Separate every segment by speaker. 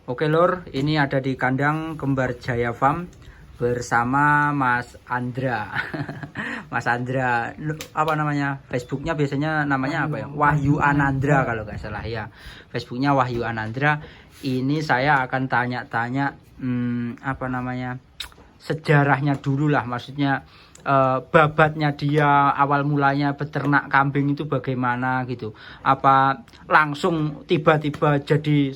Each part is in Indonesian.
Speaker 1: Oke lor, ini ada di kandang Kembar Jaya Farm bersama Mas Andra. Mas Andra, apa namanya? Facebooknya biasanya namanya apa ya? Wahyu Anandra kalau nggak salah ya. Facebooknya Wahyu Anandra. Ini saya akan tanya-tanya apa namanya? Sejarahnya dulu lah, maksudnya babatnya dia awal mulanya beternak kambing itu bagaimana gitu, apa langsung tiba-tiba jadi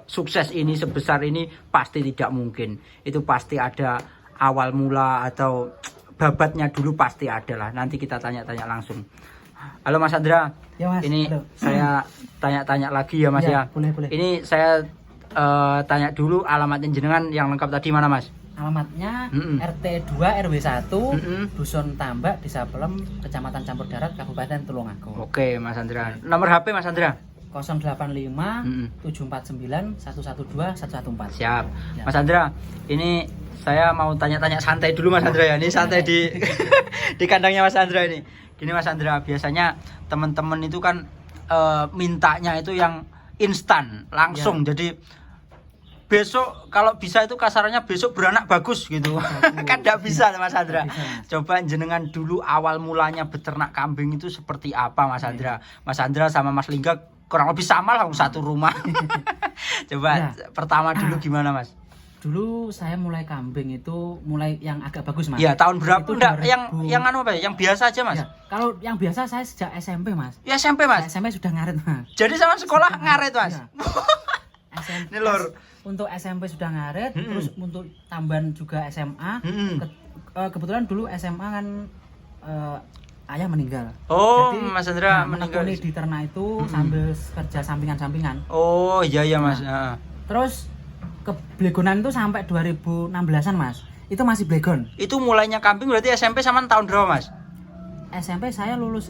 Speaker 1: sukses ini, sebesar ini? Pasti tidak mungkin, itu pasti ada awal mula atau babatnya dulu, pasti ada lah. Nanti kita tanya-tanya langsung. Halo Mas Andra
Speaker 2: ya, Mas.
Speaker 1: Ini
Speaker 2: halo.
Speaker 1: Saya tanya-tanya lagi ya Mas ya.
Speaker 2: Boleh.
Speaker 1: Ini saya tanya dulu alamatnya jenengan yang lengkap tadi mana Mas?
Speaker 2: Alamatnya RT 2 RW 1 Dusun Tambak, Desa Pelem, Kecamatan Campur Darat, Kabupaten Tulungagung.
Speaker 1: Oke Mas Andra, nomor HP Mas Andra?
Speaker 2: 085 749 112 114.
Speaker 1: Siap
Speaker 2: Ya.
Speaker 1: Mas Andra, ini saya mau tanya-tanya santai dulu Mas Andra ya. Ini santai di di kandangnya Mas Andra ini. Gini Mas Andra, biasanya teman-teman itu kan mintanya itu yang instan langsung ya. Jadi besok kalau bisa itu kasarannya besok beranak bagus gitu. Kan tidak bisa Mas Andra. Coba jenengan dulu awal mulanya beternak kambing itu seperti apa Mas Andra? Mas Andra sama Mas Lingga kurang lebih sama lah, satu rumah. Coba pertama dulu gimana Mas?
Speaker 2: Dulu saya mulai kambing itu mulai yang agak bagus Mas.
Speaker 1: Iya, tahun berapa?
Speaker 2: Itu
Speaker 1: Enggak,
Speaker 2: 2000.
Speaker 1: yang anu apa ya? Yang biasa aja Mas.
Speaker 2: Ya, kalau yang biasa saya sejak SMP Mas.
Speaker 1: Ya SMP Mas.
Speaker 2: SMP sudah ngaret Mas.
Speaker 1: Jadi sama sekolah ngaret Mas.
Speaker 2: Ya. SMP,
Speaker 1: Ini lor.
Speaker 2: Untuk SMP sudah ngaret, terus untuk tambahan juga SMA. Kebetulan dulu SMA kan ayah meninggal.
Speaker 1: Oh,
Speaker 2: jadi,
Speaker 1: Mas Andra meninggal
Speaker 2: di ternak itu sambil kerja sampingan-sampingan.
Speaker 1: Oh, iya Mas.
Speaker 2: Terus keblegonan itu sampai 2016-an Mas. Itu masih blegon.
Speaker 1: Itu mulainya kambing berarti SMP sama tahun berapa Mas?
Speaker 2: SMP saya lulus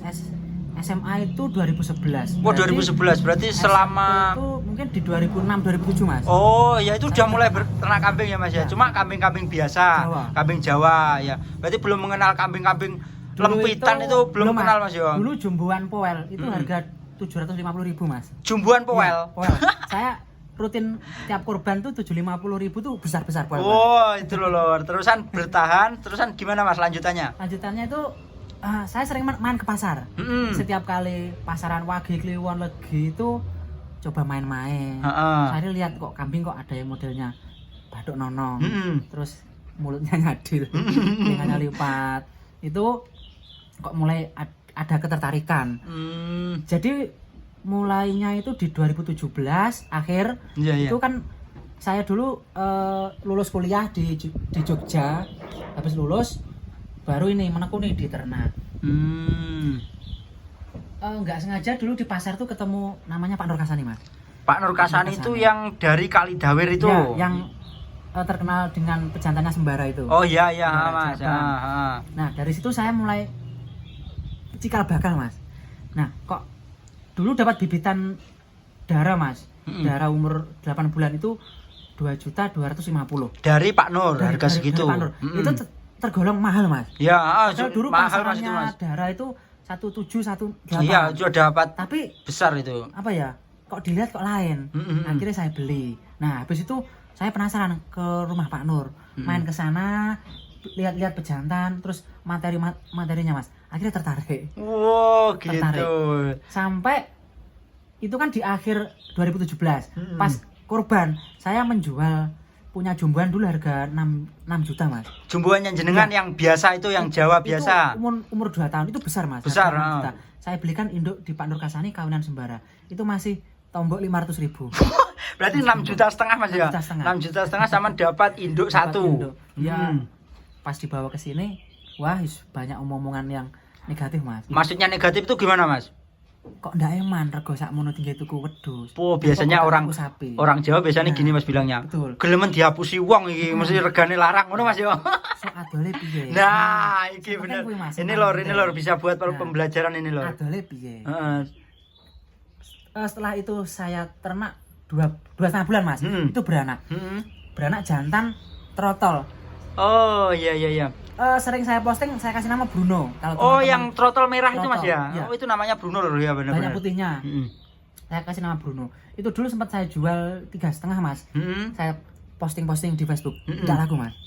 Speaker 2: SMA itu 2011.
Speaker 1: Oh, 2011 berarti selama
Speaker 2: itu mungkin di 2006 2007 Mas.
Speaker 1: Oh, ya itu udah mulai beternak kambing ya Mas ya. Cuma kambing-kambing biasa,
Speaker 2: Jawa.
Speaker 1: kambing Jawa ya. Berarti belum mengenal kambing-kambing lempitan itu belum kenal Mas ya.
Speaker 2: Dulu jumbuan Powell itu harga 750.000 Mas.
Speaker 1: Jumbuan Powell.
Speaker 2: Ya, Powell. Saya rutin tiap kurban tuh 750.000 tuh besar-besar Powell.
Speaker 1: Oh, itu loh lor. Terusan bertahan, terusan gimana Mas lanjutannya?
Speaker 2: Lanjutannya itu saya sering main ke pasar. Setiap kali pasaran Wage, Kliwon, Legi itu coba main-main. Saya lihat kok kambing kok ada yang modelnya baduk nonong, terus mulutnya nyadil, telinganya lipat. Itu kok mulai ada ketertarikan. Jadi mulainya itu di 2017 akhir. Itu kan saya dulu lulus kuliah di Jogja. Habis lulus baru ini menekuni di ternak. Nggak sengaja dulu di pasar tuh ketemu namanya Pak Nur Kasani Mas.
Speaker 1: Pak Nur Kasani itu yang dari Kalidawir itu
Speaker 2: ya, yang terkenal dengan pejantannya sembara itu.
Speaker 1: Oh iya Mas.
Speaker 2: Nah dari situ saya mulai cikal bakal Mas. Nah kok dulu dapat bibitan darah Mas. Darah umur 8 bulan itu 2.250.000
Speaker 1: dari Pak Nur, harga segitu.
Speaker 2: Dari Pak Nur. Itu tergolong mahal Mas.
Speaker 1: Ya,
Speaker 2: dulu
Speaker 1: mahal Mas itu Mas.
Speaker 2: Darah itu 1718.
Speaker 1: Iya, sudah dapat.
Speaker 2: Tapi
Speaker 1: besar itu.
Speaker 2: Apa ya? Kok dilihat kok lain. Akhirnya saya beli. Nah, habis itu saya penasaran ke rumah Pak Nur. Main ke sana, lihat-lihat pejantan, terus materinya Mas. Akhirnya tertarik.
Speaker 1: Wow, gitu.
Speaker 2: Tertarik. Sampai itu kan di akhir 2017. Pas kurban, saya menjual punya jumbuan dulu harga 6 juta Mas.
Speaker 1: Jumbuannya jenengan yang biasa itu, yang Jawa
Speaker 2: itu
Speaker 1: biasa.
Speaker 2: Umur 2 tahun itu besar Mas.
Speaker 1: Besar.
Speaker 2: 6 juta. Saya belikan induk di Pak Nur Kasani kawinan sembara. Itu masih tombok 500.000.
Speaker 1: Berarti 6,5 juta Mas ya. 6,5 juta sama dapat induk satu.
Speaker 2: Ya. Pas dibawa ke sini, wah banyak omong-omongan yang negatif Mas.
Speaker 1: Maksudnya negatif itu gimana Mas?
Speaker 2: Kok ndak eman rego sakmono tinggi tuku wedhus.
Speaker 1: Oh, biasanya orang Jawa biasanya gini Mas bilangnya.
Speaker 2: Betul.
Speaker 1: Gelemen dihapusi wong iki, mesti regane larang ngono Mas ya.
Speaker 2: Sok adole piye?
Speaker 1: Nah, iki bener. Ini lor bisa buat pembelajaran ini lor.
Speaker 2: Adole piye? Setelah itu saya ternak 2,5 bulan Mas. Itu beranak. Beranak jantan trotol.
Speaker 1: Oh, iya.
Speaker 2: Sering saya posting, saya kasih nama Bruno.
Speaker 1: Kalau yang trotol merah itu Mas ya?
Speaker 2: Ya.
Speaker 1: Oh, itu namanya Bruno loh ya, benar-benar.
Speaker 2: Banyak putihnya. saya kasih nama Bruno. Itu dulu sempat saya jual 3,5 Mas. Saya posting-posting di Facebook. Ndak laku Mas.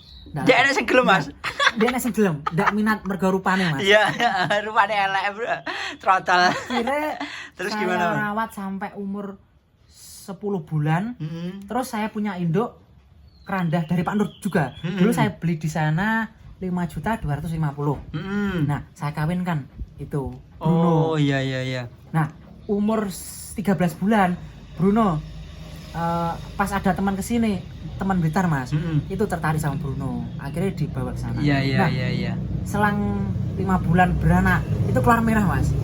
Speaker 1: Dia enak sing gelem Mas.
Speaker 2: Dia enak sing gelem, ndak minat mergo rupane Mas.
Speaker 1: Iya, rupane elek bro. Trotol. Terus
Speaker 2: Saya
Speaker 1: gimana Mas?
Speaker 2: rawat sampai umur 10 bulan. Terus saya punya induk kerandah dari Pak Nur juga. Dulu saya beli di sana 5.250.000. Nah, saya kawinkan itu Bruno.
Speaker 1: Oh iya.
Speaker 2: Nah, umur 13 bulan Bruno pas ada teman kesini, teman Blitar Mas, itu tertarik sama Bruno. Akhirnya dibawa ke sana.
Speaker 1: Iya.
Speaker 2: Selang 5 bulan beranak, itu keluar merah Mas.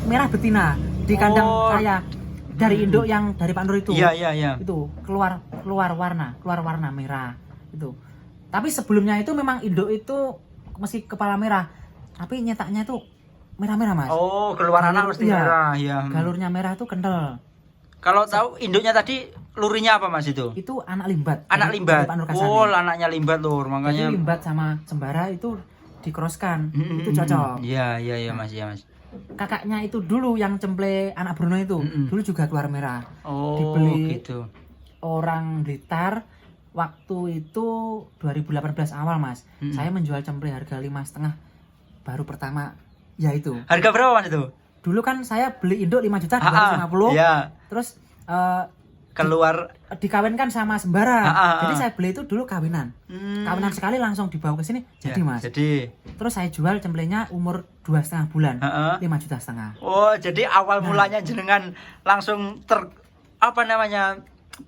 Speaker 2: Merah betina di kandang saya. Dari induk yang dari Pak Nur itu.
Speaker 1: Iya.
Speaker 2: Itu keluar warna merah itu. Tapi sebelumnya itu memang induk itu meski kepala merah, tapi nyetaknya itu merah-merah Mas.
Speaker 1: Oh, keluar anak mesti merah, ya.
Speaker 2: Galurnya merah itu kental.
Speaker 1: Kalau tahu induknya tadi lurinya apa Mas itu?
Speaker 2: Itu anak limbat.
Speaker 1: Anak limbat.
Speaker 2: Pak Nur Kasani.
Speaker 1: Oh, anaknya limbat Lur, makanya.
Speaker 2: Jadi limbat sama sembara itu dikroskan. Itu cocok.
Speaker 1: Iya Mas, ya Mas.
Speaker 2: Kakaknya itu dulu yang cemple anak Bruno itu, dulu juga keluar merah.
Speaker 1: Oh,
Speaker 2: dibeli
Speaker 1: gitu.
Speaker 2: Orang Blitar waktu itu 2018 awal Mas. Saya menjual cemple harga 5,5 baru pertama ya itu.
Speaker 1: Harga berapa Mas itu?
Speaker 2: Dulu kan saya beli induk 5.250.000.
Speaker 1: Iya.
Speaker 2: Terus
Speaker 1: keluar
Speaker 2: dikawinkan sama sembara. Jadi saya beli itu dulu kawinan. Kawinan sekali langsung dibawa ke sini jadi
Speaker 1: ya,
Speaker 2: Mas.
Speaker 1: Jadi
Speaker 2: terus saya jual cemplenya umur 2,5 bulan. 5,5 juta.
Speaker 1: Oh, jadi awal mulanya jenengan langsung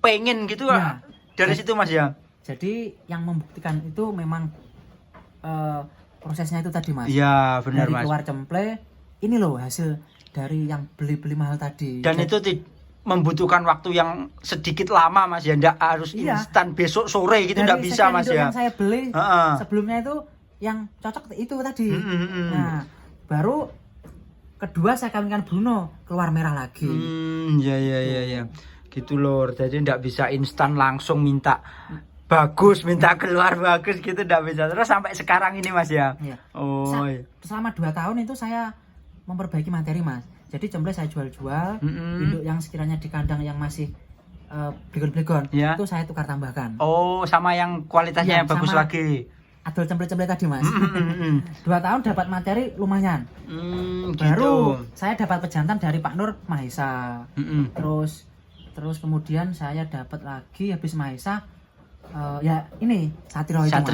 Speaker 1: pengen gitu
Speaker 2: ya.
Speaker 1: Dari situ Mas ya.
Speaker 2: Jadi yang membuktikan itu memang prosesnya itu tadi Mas.
Speaker 1: Iya, benar
Speaker 2: dari
Speaker 1: Mas.
Speaker 2: Keluar cemple, ini loh hasil dari yang beli mahal tadi.
Speaker 1: Dan itu membutuhkan waktu yang sedikit lama Mas ya, enggak harus instan besok sore gitu, enggak bisa Mas ya.
Speaker 2: Yang saya beli sebelumnya itu yang cocok itu tadi. Nah, baru kedua saya kawinkan Bruno, keluar merah lagi.
Speaker 1: Iya. Gitu Lur. Jadi enggak bisa instan langsung minta bagus, minta keluar bagus gitu, enggak bisa. Terus sampai sekarang ini Mas ya.
Speaker 2: Iya.
Speaker 1: Oh.
Speaker 2: Selama 2 tahun itu saya memperbaiki materi Mas. Jadi cemple saya jual-jual, induk yang sekiranya di kandang yang masih blegon-blegon, itu saya tukar tambahkan.
Speaker 1: Oh, sama yang kualitasnya yang bagus lagi.
Speaker 2: Adol cemple-cemple tadi Mas. 2 tahun dapat materi lumayan.
Speaker 1: Gitu.
Speaker 2: Baru saya dapat pejantan dari Pak Nur Mahesa. Terus kemudian saya dapat lagi habis Mahesa ya ini Satrio itu Mas.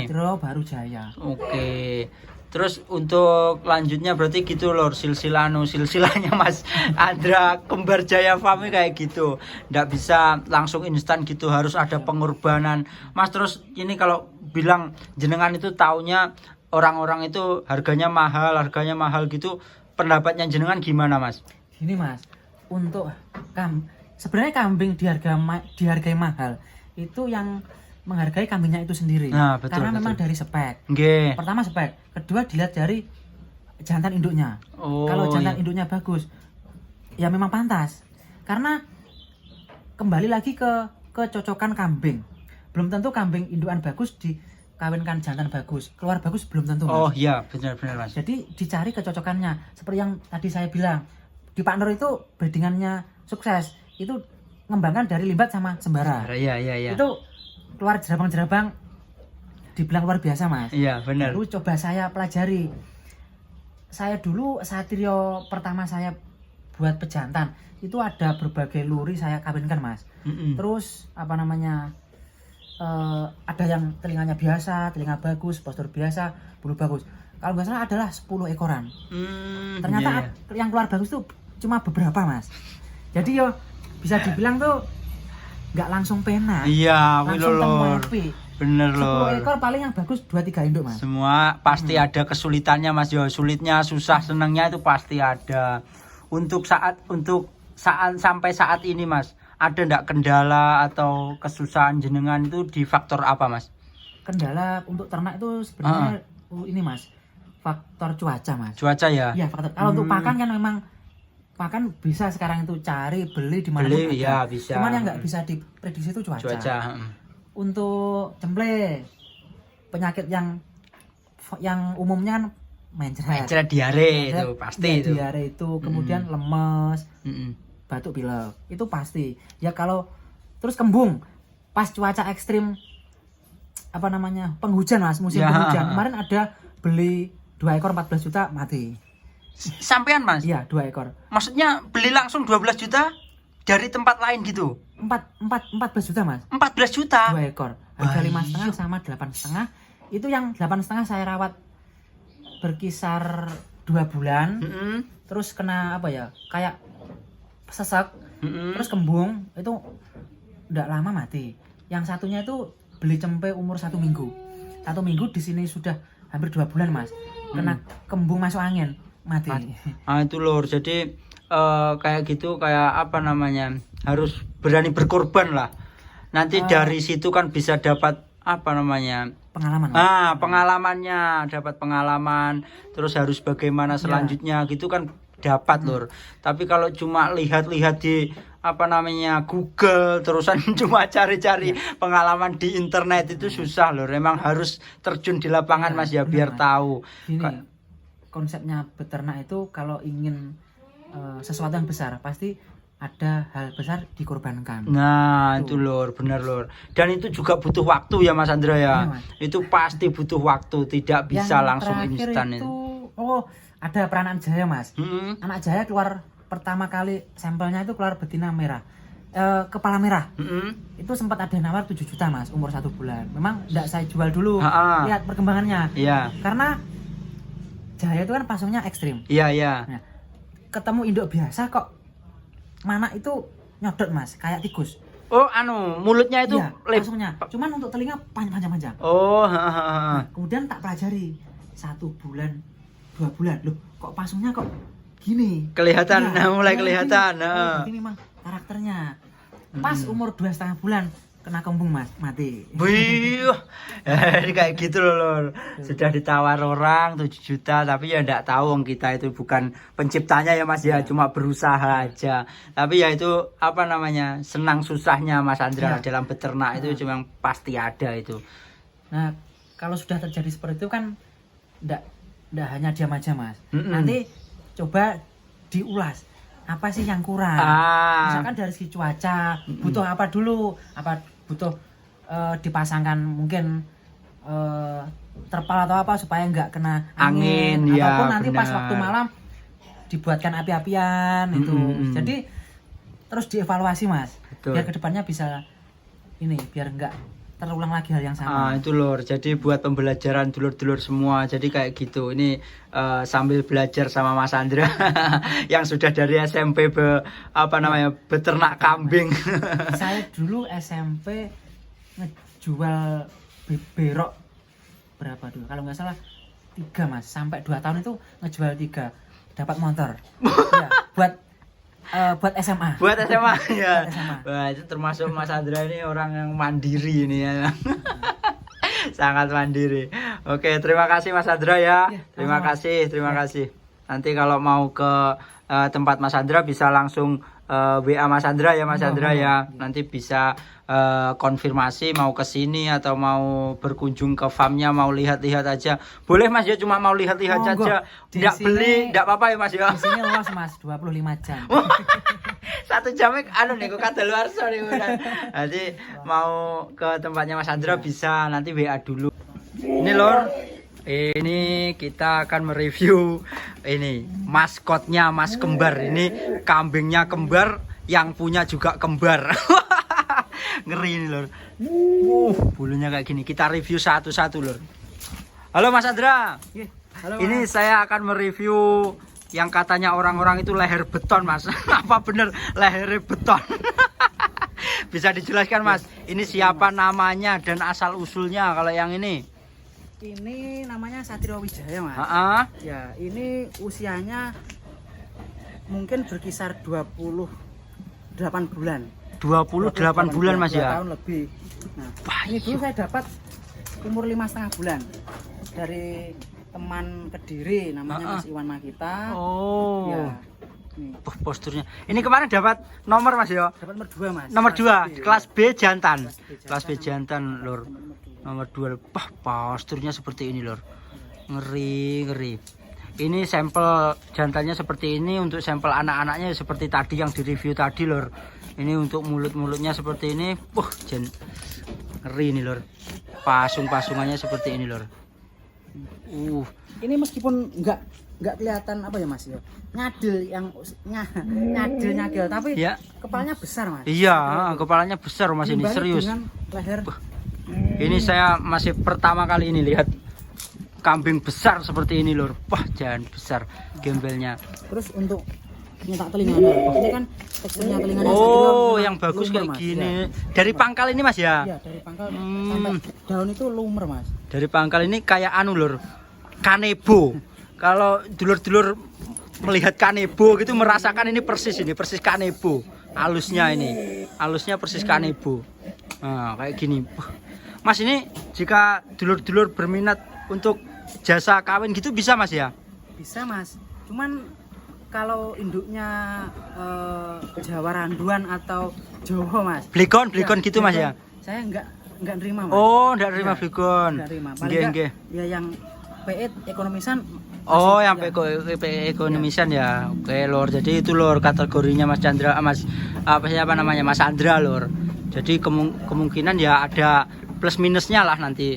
Speaker 2: Satrio baru Jaya.
Speaker 1: Oke. Terus untuk lanjutnya berarti gitu Lur, silsilahnya Mas Andra Kembar Jaya Farm kayak gitu. Nggak bisa langsung instan gitu, harus ada pengorbanan. Mas, terus ini kalau bilang jenengan itu taunya orang-orang itu harganya mahal gitu. Pendapatnya jenengan gimana Mas?
Speaker 2: Gini Mas, untuk sebenarnya kambing dihargai mahal. Itu yang menghargai kambingnya itu sendiri.
Speaker 1: Nah, betul,
Speaker 2: karena
Speaker 1: betul.
Speaker 2: memang dari spek.
Speaker 1: Okay.
Speaker 2: Pertama spek, kedua dilihat dari jantan induknya. Kalau jantan induknya bagus, ya memang pantas. Karena kembali lagi ke kecocokan kambing. Belum tentu kambing indukan bagus dikawinkan jantan bagus, keluar bagus belum tentu Mas.
Speaker 1: Oh iya, benar Mas.
Speaker 2: Jadi dicari kecocokannya. Seperti yang tadi saya bilang, di Pak Nur itu breedingannya sukses. Itu ngembangkan dari limbat sama sembara.
Speaker 1: Iya.
Speaker 2: Itu keluar jerabang-jerabang dibilang luar biasa Mas.
Speaker 1: Iya benar.
Speaker 2: Lalu coba saya pelajari. Saya dulu Satrio pertama saya buat pejantan itu ada berbagai luri saya kawinkan Mas. Terus ada yang telinganya biasa, telinga bagus, postur biasa, bulu bagus. Kalau nggak salah adalah 10 ekoran. Ternyata yang keluar bagus tuh cuma beberapa Mas. Jadi yo bisa dibilang tuh nggak langsung pena. Iya, langsung tempe.
Speaker 1: Bener loh.
Speaker 2: 10 ekor paling yang bagus 2-3 induk Mas.
Speaker 1: Semua pasti ada kesulitannya Mas yo. Sulitnya, susah, senangnya itu pasti ada. Untuk sampai saat ini Mas, ada ndak kendala atau kesusahan jenengan itu di faktor apa Mas?
Speaker 2: Kendala untuk ternak itu sebenarnya ini Mas, faktor cuaca Mas.
Speaker 1: Cuaca ya?
Speaker 2: Iya faktor. Kalau untuk pakan kan memang pakan bisa sekarang itu cari beli di mana pun ada.
Speaker 1: Ya, bisa.
Speaker 2: Cuman yang nggak bisa diprediksi itu cuaca. Untuk cemple penyakit yang umumnya kan mencret
Speaker 1: diare itu pasti itu.
Speaker 2: Diare itu kemudian lemes. batuk pilek. Itu pasti. Ya kalau terus kembung pas cuaca ekstrim apa namanya? Penghujan Mas, musim penghujan. Kemarin ada beli 2 ekor 14 juta mati.
Speaker 1: Sampean Mas?
Speaker 2: Iya, 2 ekor.
Speaker 1: Maksudnya beli langsung 12 juta dari tempat lain gitu?
Speaker 2: 14 juta Mas.
Speaker 1: 14 juta?
Speaker 2: 2 ekor. Harga 5,5 sama 8,5. Itu yang 8,5 saya rawat berkisar 2 bulan. Terus kena apa ya? Kayak sesek. Terus kembung, itu udah lama mati. Yang satunya itu beli cempe umur 1 minggu. 1 minggu di sini sudah hampir 2 bulan Mas. Kena kembung masuk angin, mati.
Speaker 1: Itu lur, jadi kayak gitu, kayak apa namanya, harus berani berkorban lah. Nanti dari situ kan bisa dapat apa namanya,
Speaker 2: pengalaman.
Speaker 1: Pengalamannya, dapat pengalaman. Terus harus bagaimana selanjutnya gitu kan dapat lur. Tapi kalau cuma lihat-lihat di apa namanya Google terusan cuma cari-cari pengalaman di internet itu susah lur. Emang harus terjun di lapangan Mas ya, biar tahu.
Speaker 2: Ini konsepnya beternak itu kalau ingin sesuatu yang besar pasti ada hal besar dikorbankan.
Speaker 1: Nah, itu lur, benar lur. Dan itu juga butuh waktu ya Mas Andra ya. Mas. Itu pasti butuh waktu, tidak bisa yang langsung instan itu.
Speaker 2: Ada peranan Jaya Mas. Anak Jaya keluar pertama kali sampelnya itu keluar betina merah. Kepala merah. Itu sempat ada nawar 7 juta Mas, umur 1 bulan. Memang enggak saya jual dulu. Lihat perkembangannya.
Speaker 1: Iya.
Speaker 2: Karena Jaya itu kan pasungnya ekstrim.
Speaker 1: Iya.
Speaker 2: Nah, ketemu induk biasa kok mana itu nyodot Mas, kayak tikus.
Speaker 1: Mulutnya itu
Speaker 2: pasungnya. Cuman untuk telinga panjang-panjang. Kemudian tak pelajari 1 bulan, 2 bulan. Loh, kok pasungnya kok gini?
Speaker 1: Kelihatan, mulai kelihatan.
Speaker 2: Ini memang karakternya. Pas umur 2,5 bulan kena kembung Mas, mati.
Speaker 1: Wih, kayak gitu loh. Sudah ditawar orang 7 juta, tapi ya enggak tahu kita itu bukan penciptanya ya Mas ya, cuma berusaha aja. Tapi ya itu apa namanya, senang susahnya Mas Andra dalam beternak itu cuma pasti ada itu.
Speaker 2: Nah, kalau sudah terjadi seperti itu kan enggak hanya diam aja Mas. Nanti coba diulas. Apa sih yang kurang? Misalkan dari segi cuaca, butuh apa dulu? Apa butuh dipasangkan mungkin terpal atau apa supaya nggak kena angin ataupun nanti pas waktu malam dibuatkan api-apian itu. Jadi terus dievaluasi Mas. Betul. Biar kedepannya bisa biar nggak terulang lagi hal yang sama. Itu
Speaker 1: lur. Jadi buat pembelajaran dulur-dulur semua. Jadi kayak gitu. Ini sambil belajar sama Mas Andra yang sudah dari SMP beternak kambing.
Speaker 2: Saya dulu SMP ngejual berok berapa dulu? Kalau nggak salah 3 Mas. Sampai 2 tahun itu ngejual 3. Dapat motor. Ya, buat SMA. Buat SMA
Speaker 1: ya. Wah, itu termasuk Mas Andra ini orang yang mandiri ini ya. Sangat mandiri. Oke, terima kasih Mas Andra ya. Terima kasih. Nanti kalau mau ke tempat Mas Andra bisa langsung WA Mas Andra ya Mas Andra ya. Nanti bisa konfirmasi mau ke sini atau mau berkunjung ke farmnya, mau lihat-lihat aja. Boleh Mas ya, cuma mau lihat-lihat saja. Tidak beli, tidak apa-apa ya Mas ya.
Speaker 2: Di sini luas Mas, 25 jam.
Speaker 1: 1 jamnya kok kadaluarsa nih. Nanti mau ke tempatnya Mas Andra bisa nanti WA dulu. Ini lor. Ini kita akan mereview ini maskotnya Mas Kembar. Ini kambingnya kembar, yang punya juga kembar. Ngeri ini lor. Bulunya kayak gini. Kita review satu-satu lor. Halo Mas Andra.
Speaker 2: Halo,
Speaker 1: ini
Speaker 2: Mas.
Speaker 1: saya akan mereview yang katanya orang-orang itu leher beton Mas. Apa bener leher beton? Bisa dijelaskan Mas, ini siapa namanya dan asal usulnya kalau yang ini?
Speaker 2: Ini namanya Satrio Wijaya Mas. Ya, ini usianya mungkin berkisar 28 bulan.
Speaker 1: 28 bulan Mas ya?
Speaker 2: 2 tahun lebih. Nah, ini dulu saya dapat umur 5,5 bulan dari teman Kediri namanya Mas Iwan Makita. Ya.
Speaker 1: Posturnya. Ini kemarin dapat nomor Mas ya?
Speaker 2: Dapat nomor 2 Mas.
Speaker 1: Nomor 2, kelas B jantan. Kelas B jantan lur. Nomor 2. Posturnya seperti ini lur. Ngeri. Ini sampel jantannya seperti ini, untuk sampel anak-anaknya seperti tadi yang di review tadi lor. Ini untuk mulut-mulutnya seperti ini. Ngeri ini lor. Pasung-pasungannya seperti ini lor.
Speaker 2: Ini meskipun nggak kelihatan apa ya mas ya, nyadil tapi
Speaker 1: ya,
Speaker 2: kepalanya besar mas.
Speaker 1: Iya, kepalanya besar mas ini serius.
Speaker 2: Leher.
Speaker 1: Ini saya masih pertama kali ini lihat kambing besar seperti ini lor. Wah, jangan besar gembelnya.
Speaker 2: Terus untuk nyetak telinganya, ini kan teksturnya telinganya.
Speaker 1: Yang bagus kayak gini. Ya. Dari pangkal ini mas ya?
Speaker 2: Iya, dari pangkal sampai daun itu lumer mas. Dari
Speaker 1: pangkal ini kayak anu lor, kanebo. Kalau dulur-dulur melihat kanebo gitu merasakan ini persis kanebo. Halusnya persis kanebo. Nah, kayak gini. Mas, ini jika dulur-dulur berminat untuk jasa kawin gitu bisa mas ya?
Speaker 2: Bisa mas. Cuman kalau induknya Jawa Randuan atau Jawa mas.
Speaker 1: Blikon gitu mas ya?
Speaker 2: Saya enggak nerima mas.
Speaker 1: Enggak nerima blikon.
Speaker 2: Enggak nerima. Paling ya yang PE ekonomisan.
Speaker 1: Yang PE ekonomisan ya. Oke lor. Jadi itu lor kategorinya Mas Chandra, Mas siapa namanya Mas Andra lor. Jadi kemungkinan ya ada plus minusnya lah nanti.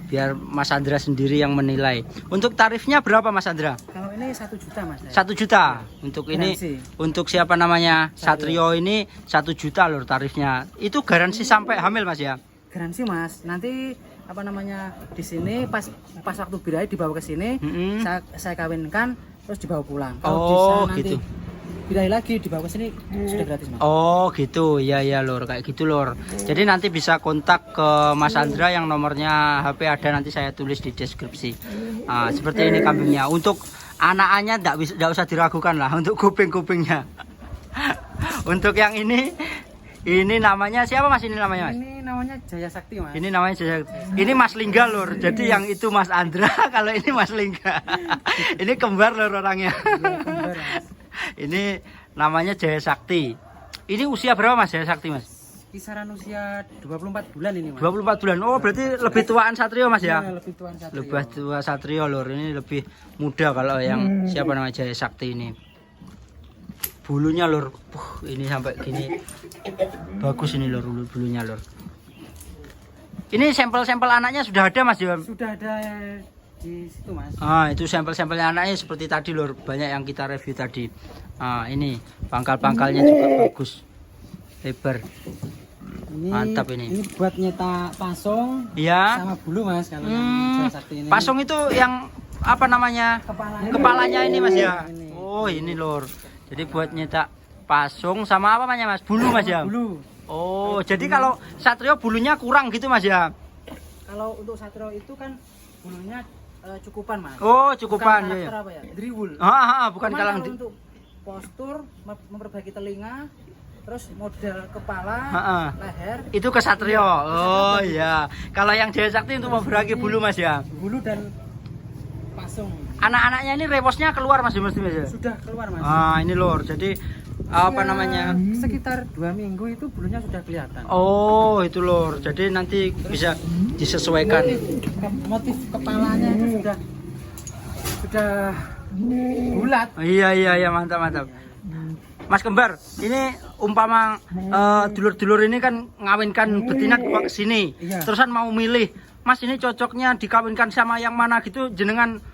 Speaker 1: Biar Mas Andra sendiri yang menilai. Untuk tarifnya berapa Mas Andra?
Speaker 2: Kalau ini 1 juta mas.
Speaker 1: 1 juta. Untuk
Speaker 2: garansi.
Speaker 1: Ini untuk siapa namanya Satrio ini 1 juta lor tarifnya. Itu garansi sampai hamil mas ya?
Speaker 2: Garansi mas. Nanti apa namanya di sini pas waktu birahi dibawa ke sini, saya kawinkan terus dibawa pulang. Kalau nanti gitu. Birahi lagi dibawa ke sini sudah gratis mas.
Speaker 1: Gitu ya lor, kayak gitu lor. Jadi nanti bisa kontak ke Mas Andra yang nomornya HP ada, nanti saya tulis di deskripsi. Seperti ini kambingnya. Untuk anak-anaknya tidak usah diragukan lah untuk kuping-kupingnya. Untuk yang ini namanya siapa mas? Ini namanya mas?
Speaker 2: Ini namanya Jaya Sakti mas.
Speaker 1: Ini namanya Jaya Sakti. Ini Mas Lingga lor. Jadi yang itu Mas Andra, kalau ini Mas Lingga. Ini kembar lor orangnya.
Speaker 2: Kembar mas.
Speaker 1: Ini namanya Jaya Sakti. Ini usia berapa mas Jaya Sakti mas?
Speaker 2: Kisaran usia 24 bulan ini mas.
Speaker 1: 24 bulan. Berarti lebih tuaan Satrio mas ya?
Speaker 2: Lebih tuaan Satrio.
Speaker 1: Lebih tua Satrio lor. Ini lebih muda kalau yang siapa namanya Jaya Sakti ini. Bulunya lor. Ini sampai gini. Bagus ini lor bulunya lor. Ini sampel-sampel anaknya sudah ada mas ya?
Speaker 2: Sudah ada di situ mas.
Speaker 1: Itu sampel-sampelnya anaknya seperti tadi lor, banyak yang kita review tadi. Ini pangkal-pangkalnya juga bagus, lebar. Mantap ini.
Speaker 2: Ini buat nyetak pasong.
Speaker 1: Iya.
Speaker 2: Sama bulu mas kalau yang Sakti ini.
Speaker 1: Pasong itu yang apa namanya? Kepalanya ini mas ya. Ini lor. Jadi buat nyetak pasong sama apa namanya mas? Bulu mas ya.
Speaker 2: Bulu.
Speaker 1: Jadi kalau Satrio bulunya kurang gitu mas ya?
Speaker 2: Kalau untuk Satrio itu kan bulunya cukupan mas.
Speaker 1: Cukupan
Speaker 2: bukan
Speaker 1: ya.
Speaker 2: Apa ya? Driwul.
Speaker 1: Bukan kalang.
Speaker 2: Kalau untuk postur, memperbaiki telinga, terus model kepala, leher.
Speaker 1: Itu ke Satrio. Iya. Kalau yang Jaya Sakti untuk memperbaiki bulu mas ya.
Speaker 2: Bulu dan pasung.
Speaker 1: Anak-anaknya ini reposnya keluar mas ya?
Speaker 2: Sudah keluar mas.
Speaker 1: Ini lor. Jadi apa namanya?
Speaker 2: Sekitar 2 minggu itu bulunya sudah kelihatan.
Speaker 1: Itu lor. Jadi nanti bisa disesuaikan.
Speaker 2: Motif kepalanya itu sudah bulat.
Speaker 1: Iya mantap. Mas Kembar, ini umpama dulur-dulur ini kan ngawinkan betina ke sini.
Speaker 2: Iya.
Speaker 1: Terusan mau milih, Mas ini cocoknya dikawinkan sama yang mana gitu, jenengan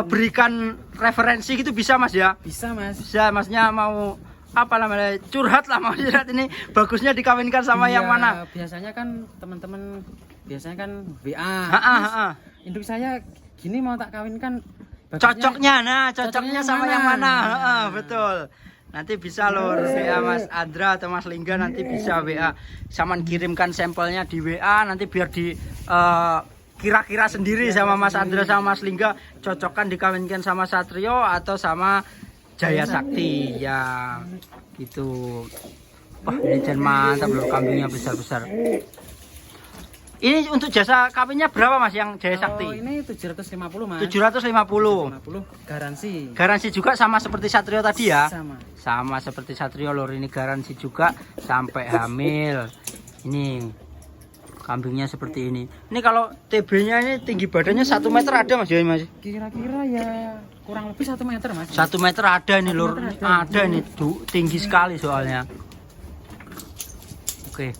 Speaker 1: berikan referensi gitu bisa mas ya?
Speaker 2: Bisa mas.
Speaker 1: Bisa, masnya mau apa namanya curhat lah, mau curhat ini bagusnya dikawinkan sama yang mana?
Speaker 2: Biasanya kan teman-teman biasanya kan WA. Induk saya gini mau tak kawinkan.
Speaker 1: Cocoknya sama yang mana? Betul. Nanti bisa lor WA Mas Andra atau Mas Lingga, nanti bisa WA. Saman kirimkan sampelnya di WA, nanti biar di kira-kira sendiri sama Mas Andra sama Mas Lingga, cocokkan dikawinkan sama Satrio atau sama Jaya Sakti ya gitu. Wah ini jen mantap lor, kambingnya besar-besar. Ini untuk jasa kawinnya berapa mas yang Jaya Sakti?
Speaker 2: Ini 750 mas.
Speaker 1: 750
Speaker 2: garansi.
Speaker 1: Garansi juga sama seperti Satrio tadi ya?
Speaker 2: Sama
Speaker 1: seperti Satrio lor, ini garansi juga sampai hamil. Ini Kambingnya seperti ini. Ini kalau TB-nya ini tinggi badannya 1 meter ada Mas ya Mas?
Speaker 2: Kira-kira ya kurang lebih 1 meter Mas.
Speaker 1: 1 meter ada nih lur. Ada ini tinggi sekali soalnya. Oke.